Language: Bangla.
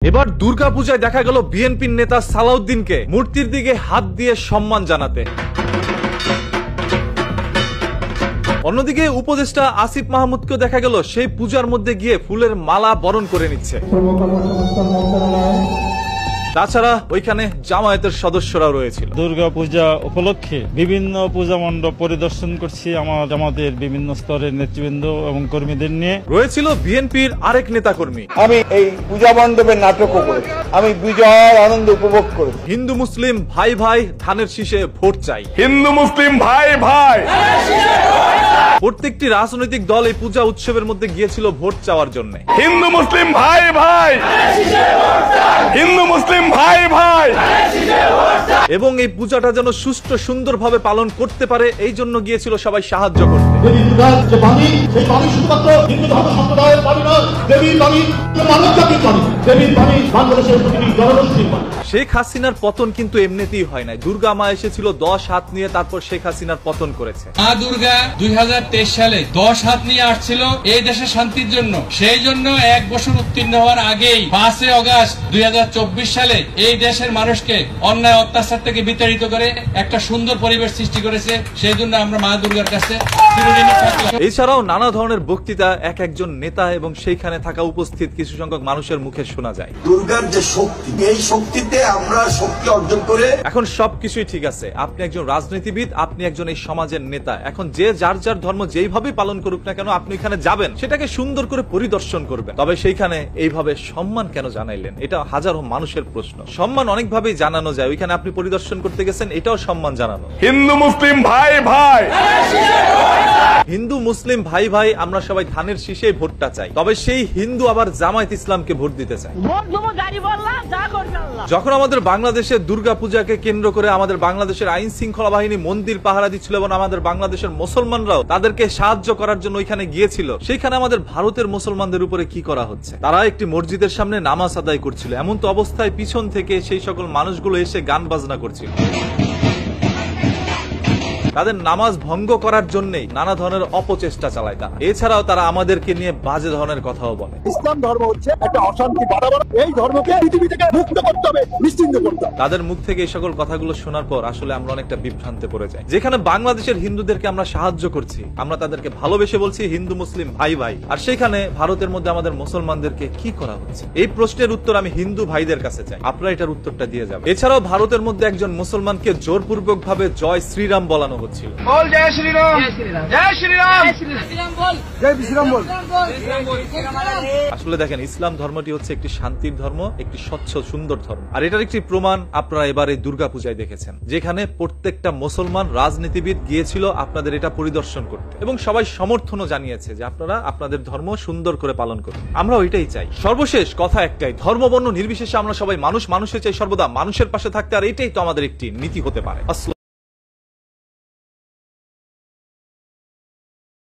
এবার দুর্গাপূজায় দেখা গেল বিএনপির নেতা সালাউদ্দিনকে মূর্তির দিকে হাত দিয়ে সম্মান জানাতে। অন্যদিকে উপদেষ্টা আসিফ মাহমুদকেও দেখা গেল সেই পূজার মধ্যে গিয়ে ফুলের মালা বরণ করে নিচ্ছে। তাছাড়া ওইখানে জামায়াতের সদস্যরাও রয়েছিল। দুর্গা পূজা উপলক্ষে বিভিন্ন পূজা মণ্ডপ পরিদর্শন করছি আমার জামাতের বিভিন্ন স্তরের নেতৃবৃন্দ এবং কর্মীদের নিয়ে। রয়েছিল বিএনপির আরেক নেতা কর্মী। আমি এই পূজা মণ্ডপের নাটকও করেছি, আমি বিজয়ের আনন্দ উপভোগ করেছি। হিন্দু মুসলিম ভাই ভাই ধানের শীষে ভোট চাই। হিন্দু মুসলিম ভাই ভাই। প্রত্যেকটি রাজনৈতিক দল এই পূজা উৎসবের মধ্যে গিয়েছিল ভোট চাওয়ার জন্য। হিন্দু মুসলিম ভাই ভাই, হিন্দু মুসলিম ভাই ভাই। এবং এই পূজাটা যেন সুষ্ঠু সুন্দরভাবে পালন করতে পারে এই জন্য গিয়েছিল সবাই সাহায্য করতে। শেখ হাসিনার পতন কিন্তু এমনিতেই হয় নাই। দুর্গা মা এসেছিল 10 হাত নিয়ে, তারপর শেখ হাসিনার পতন করেছে। মা দুর্গা 2023 সালে 10 হাত নিয়ে আসছিল এই দেশের শান্তির জন্য। সেই জন্য 1 বছর উত্তীর্ণ হওয়ার আগেই 5 আগস্ট 2024 সালে এই দেশের মানুষকে অন্যায় অত্যাচার থেকে বিতাড়িত করে একটা সুন্দর পরিবেশ সৃষ্টি করেছে। সেই জন্য আমরা মা দুর্গার কাছে চিরঋণী থাকলাম। এছাড়াও নানা ধরনের বক্তৃতা একজন নেতা এবং সেইখানে থাকা উপস্থিত কিছু সংখ্যক মানুষের মুখে শোনা যায়। দুর্গার যে শক্তি, এই শক্তিতে আমরা শক্তি অর্জন করে। এখন সবকিছুই ঠিক আছে, আপনি একজন রাজনীতিবিদ, আপনি একজন এই সমাজের নেতা। এখন যে যার যার ধর্ম যেইভাবে পালন করুক না কেন, আপনি এখানে যাবেন, সেটাকে সুন্দর করে পরিদর্শন করবেন। তবে সেইখানে এইভাবে সম্মান কেন জানাইলেন, এটা হাজারো মানুষের প্রশ্ন। সম্মান অনেকভাবেই জানানো যায়, ওইখানে আপনি পরিদর্শন করতে গেছেন, এটাও সম্মান জানানো। হিন্দু মুসলিম ভাই ভাই, হিন্দু মুসলিম ভাই ভাই, আমরা সবাই ধানের শীষে ভোটটা চাই। তবে সেই হিন্দু আবার জামায়াত ইসলামকে ভোট দিতে চায়। যখন আমাদের বাংলাদেশে দুর্গাপূজাকে কেন্দ্র করে আমাদের বাংলাদেশের আইন শৃঙ্খলা বাহিনী মন্দির পাহারা দিচ্ছিল এবং আমাদের বাংলাদেশের মুসলমানরাও তাদেরকে সাহায্য করার জন্য ওইখানে গিয়েছিল, সেইখানে আমাদের ভারতের মুসলমানদের উপরে কি করা হচ্ছে? তারা একটি মসজিদের সামনে নামাজ আদায় করছিল, এমন তো অবস্থায় পিছন থেকে সেই সকল মানুষগুলো এসে গান বাজনা করছিল। তাদের নামাজ ভঙ্গ করার জন্যই নানা ধরনের অপচেষ্টা চালায় তারা। এছাড়াও তারা আমাদেরকে নিয়ে বাজে ধরনের কথাও বলে। ইসলাম ধর্ম হচ্ছে একটা অশান্তি বাড়াবার, এই ধর্মকে পৃথিবী থেকে মুক্ত করতে হবে, নিশ্চিন্ত করতে হবে। তাদের মুখ থেকে এই সকল কথাগুলো শোনার পর আসলে আমরা অনেকটা বিভ্রান্তে পড়ে যাই। যেখানে বাংলাদেশের হিন্দুদেরকে আমরা সাহায্য করছি, আমরা তাদেরকে ভালোবেসে বলছি হিন্দু মুসলিম ভাই ভাই, আর সেখানে ভারতের মধ্যে আমাদের মুসলমানদেরকে কি করা হচ্ছে? এই প্রশ্নের উত্তর আমি হিন্দু ভাইদের কাছে চাই, আপনারা এটার উত্তরটা দিয়ে যাবেন। এছাড়াও ভারতের মধ্যে একজন মুসলমানকে জোরপূর্বক ভাবে জয় শ্রীরাম বলানো হচ্ছিল। জয় শ্রীরাম, জয় শ্রীরাম, জয় শ্রীরাম বল। আসলে দেখেন, ইসলাম ধর্মটি হচ্ছে একটি শান্তির ধর্ম, একটি স্বচ্ছ সুন্দর ধর্ম। আর এটার একটি প্রমাণ আপনারা এবার এই দুর্গাপূজায় দেখেছেন, যেখানে প্রত্যেকটা মুসলমান রাজনীতিবিদ গিয়েছিল আপনাদের এটা পরিদর্শন করতে এবং সবাই সমর্থনও জানিয়েছে যে আপনারা আপনাদের ধর্ম সুন্দর করে পালন করুন। আমরা ওইটাই চাই। সর্বশেষ কথা একটাই, ধর্ম বর্ণ নির্বিশেষে আমরা সবাই মানুষ, মানুষের চাই সর্বদা মানুষের পাশে থাকতে, আর এটাই তো আমাদের একটি নীতি হতে পারে।